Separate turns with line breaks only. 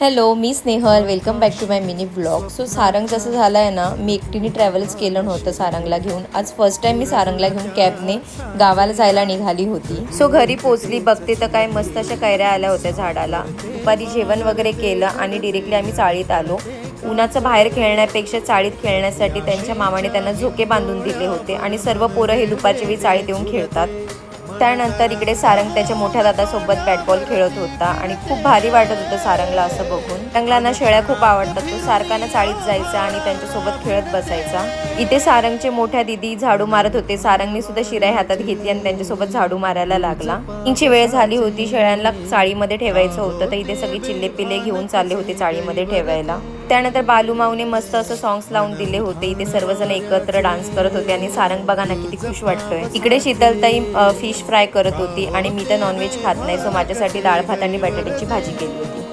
Hello, मी Snehal. Welcome back to my mini vlog. So Sarang जसं झालं आहे ना, मी एकटीने ट्रॅव्हल्स केलं नव्हतं सारंगला घेऊन. आज फर्स्ट टाईम मी सारंगला घेऊन कॅबने गावाला जायला निघाली होती. सो घरी पोचली, बघते तर काय मस्त अशा कैऱ्या आल्या होत्या झाडाला. दुपारी जेवण वगैरे केलं आणि डिरेक्टली आम्ही चाळीत आलो. उन्हाचं बाहेर खेळण्यापेक्षा चाळीत खेळण्यासाठी त्यांच्या मामाने त्यांना झोके बांधून दिले होते आणि सर्व पोरं हे दुपारच्या वेळी चाळीत येऊन खेळतात. त्यानंतर इकडे सारंग त्याच्या मोठ्या दादासोबत बॅटबॉल खेळत होता आणि खूप भारी वाटत होतं सारंगला असं बघून. सारंगला ना शेळ्या खूप आवडतात. तो सारखानं चाळीत जायचा आणि त्यांच्यासोबत खेळत बसायचा. इथे सारंगचे मोठ्या दिदी झाडू मारत होते. सारंगने सुद्धा शिराई हातात घेतली आणि त्यांच्यासोबत झाडू मारायला लागला. तीनची वेळ झाली होती. शेळ्यांना चाळीमध्ये ठेवायचं होतं, तर इथे सगळे चिल्ले पिल्ले घेऊन चालले होते चाळीमध्ये ठेवायला. त्यानंतर बालूमाऊने मस्त असं सॉंग्स लावून दिले होते. इथे सर्वजण एकत्र डान्स करत होते आणि सारंग बघा ना किती खुश वाटतोय. इकडे शीतलताई फिश फ्राय करत होती आणि मी तर नॉनव्हेज खात नाही, सो माझ्यासाठी डाळ भात आणि बटाट्याची भाजी केली होती.